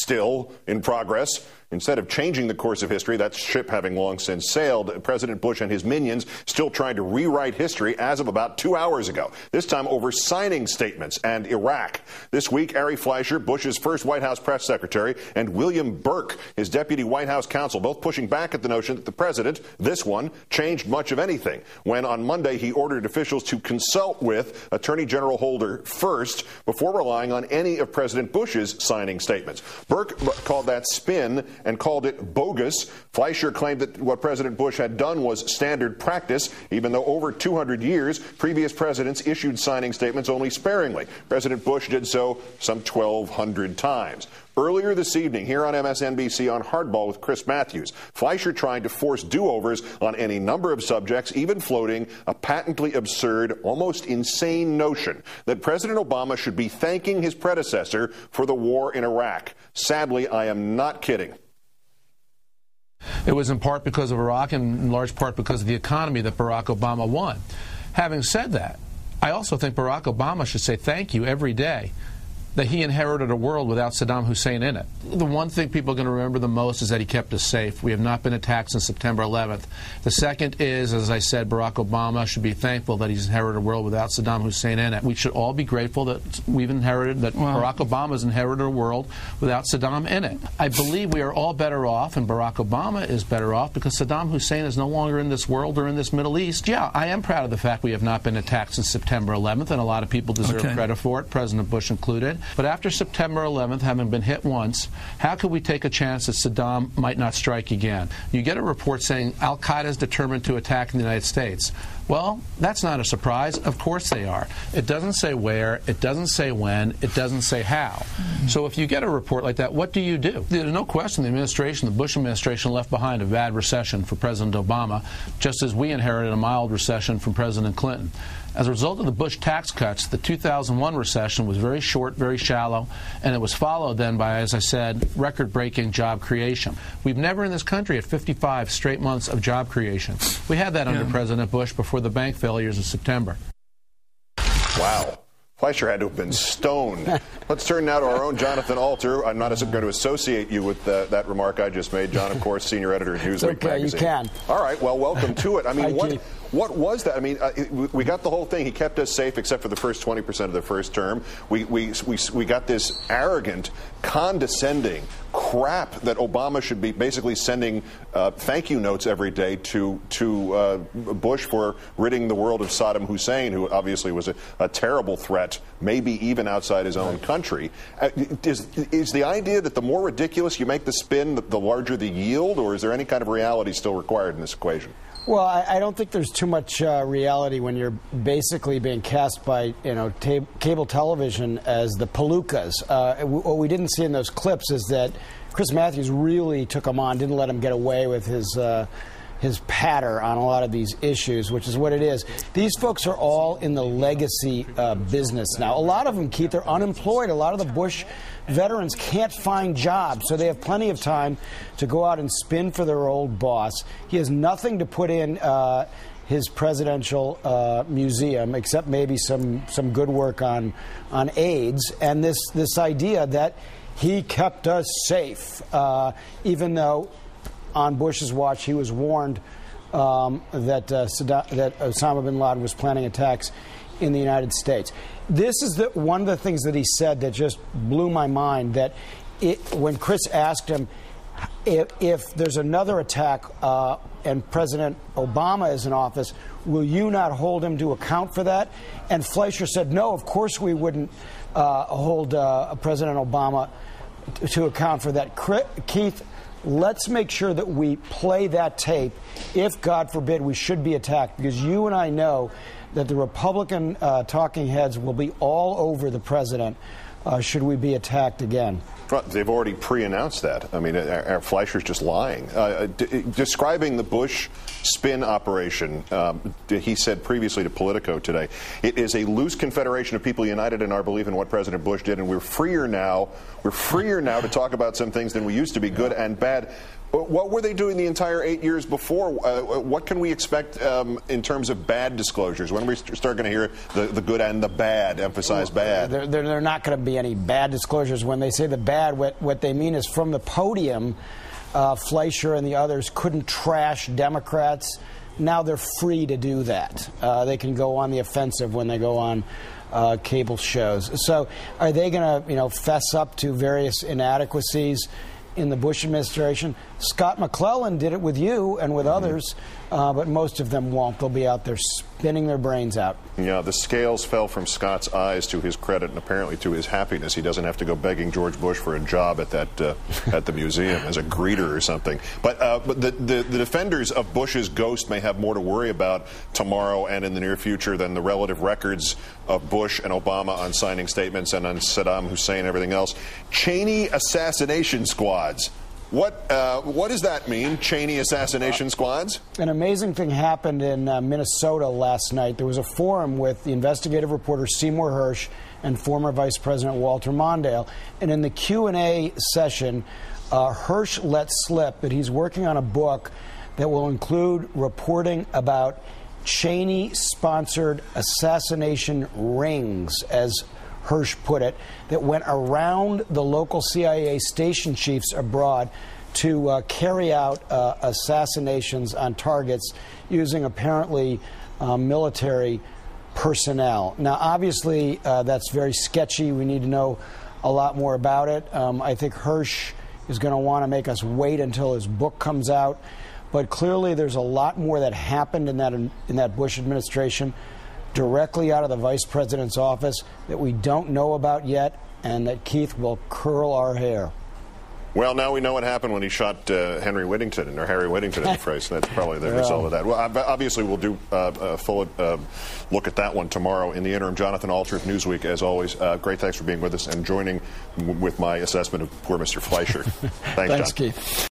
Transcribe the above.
still in progress. Instead of changing the course of history, that ship having long since sailed, President Bush and his minions still trying to rewrite history as of about 2 hours ago, this time over signing statements and Iraq. This week, Ari Fleischer, Bush's first White House press secretary, and William Burke, his deputy White House counsel, both pushing back at the notion that the president, this one, changed much of anything, when on Monday he ordered officials to consult with Attorney General Holder first before relying on any of President Bush's signing statements. Burke called that spin and called it bogus. Fleischer claimed that what President Bush had done was standard practice, even though over 200 years, previous presidents issued signing statements only sparingly. President Bush did so some 1,200 times. Earlier this evening, here on MSNBC on Hardball with Chris Matthews, Fleischer trying to force do-overs on any number of subjects, even floating a patently absurd, almost insane notion that President Obama should be thanking his predecessor for the war in Iraq. Sadly, I am not kidding. It was in part because of Iraq and in large part because of the economy that Barack Obama won. Having said that, I also think Barack Obama should say thank you every day that he inherited a world without Saddam Hussein in it. The one thing people are going to remember the most is that he kept us safe. We have not been attacked since September 11th. The second is, as I said, Barack Obama should be thankful that he's inherited a world without Saddam Hussein in it. We should all be grateful that we've inherited, that Barack Obama's inherited a world without Saddam in it. I believe we are all better off, and Barack Obama is better off, because Saddam Hussein is no longer in this world or in this Middle East. Yeah, I am proud of the fact we have not been attacked since September 11th, and a lot of people deserve credit for it, President Bush included. But after September 11th, having been hit once, how could we take a chance that Saddam might not strike again? You get a report saying Al-Qaeda is determined to attack in the United States. Well, that's not a surprise. Of course they are. It doesn't say where, it doesn't say when, it doesn't say how. So if you get a report like that, what do? There's no question the administration, the Bush administration, left behind a bad recession for President Obama, just as we inherited a mild recession from President Clinton. As a result of the Bush tax cuts, the 2001 recession was very short, very shallow, and it was followed then by, as I said, record-breaking job creation. We've never in this country had 55 straight months of job creation. We had that under President Bush before the bank failures in September. Wow. Fleischer had to have been stoned. Let's turn now to our own Jonathan Alter. I'm not going to associate you with that remark I just made. John, of course, senior editor at Newsweeks magazine. You can. All right. Well, welcome to it. I mean, what was that? I mean, we got the whole thing. He kept us safe except for the first 20% of the first term. We got this arrogant, condescending crap that Obama should be basically sending thank you notes every day to Bush for ridding the world of Saddam Hussein, who obviously was a terrible threat, maybe even outside his own country. Is the idea that the more ridiculous you make the spin, the larger the yield, or is there any kind of reality still required in this equation? Well, I don't think there's too much reality when you're basically being cast by, cable television as the palookas. What we didn't see in those clips is that Chris Matthews really took him on, didn't let him get away with his patter on a lot of these issues, which is what it is. These folks are all in the legacy business now. A lot of them, Keith, are unemployed. A lot of the Bush veterans can't find jobs, so they have plenty of time to go out and spin for their old boss. He has nothing to put in his presidential museum, except maybe some good work on AIDS, and this idea that he kept us safe, even though on Bush's watch he was warned that Osama bin Laden was planning attacks in the United States. This is one of the things that he said that just blew my mind, that when Chris asked him if there's another attack and President Obama is in office, will you not hold him to account for that? And Fleischer said, no, of course we wouldn't hold President Obama to account for that. Keith, let's make sure that we play that tape if, God forbid, we should be attacked, because you and I know that the Republican talking heads will be all over the president should we be attacked again. They've already pre-announced that. I mean, Fleischer's just lying. Describing the Bush spin operation, he said previously to Politico today, it is a loose confederation of people united in our belief in what President Bush did, and we're freer now to talk about some things than we used to be, good and bad. What were they doing the entire 8 years before? What can we expect in terms of bad disclosures? When are we start going to hear the good and the bad, emphasize bad? There are not going to be any bad disclosures. When they say the bad, what they mean is from the podium, Fleischer and the others couldn't trash Democrats. Now they're free to do that. They can go on the offensive when they go on cable shows. So are they going to, fess up to various inadequacies in the Bush administration? Scott McClellan did it with you and with others, but most of them won't. They'll be out there spinning their brains out. Yeah, the scales fell from Scott's eyes, to his credit, and apparently to his happiness. He doesn't have to go begging George Bush for a job at that at the museum as a greeter or something. But the defenders of Bush's ghost may have more to worry about tomorrow and in the near future than the relative records of Bush and Obama on signing statements and on Saddam Hussein and everything else. Cheney assassination squads. What does that mean, Cheney assassination squads? An amazing thing happened in Minnesota last night. There was a forum with the investigative reporter Seymour Hersh and former Vice President Walter Mondale. And in the Q&A session, Hersh let slip that he's working on a book that will include reporting about Cheney-sponsored assassination rings, as Hersh put it, that went around the local CIA station chiefs abroad to carry out assassinations on targets using apparently military personnel. Now, obviously, that's very sketchy. We need to know a lot more about it. I think Hersh is going to want to make us wait until his book comes out. But clearly, there's a lot more that happened in that Bush administration directly out of the vice president's office that we don't know about yet, and that Keith will curl our hair. Well, now we know what happened when he shot Harry Whittington in the face. That's probably the result of that. Well, obviously, we'll do a full look at that one tomorrow. In the interim, Jonathan Alter of Newsweek, as always. Great thanks for being with us and joining with my assessment of poor Mr. Fleischer. Thanks, Keith.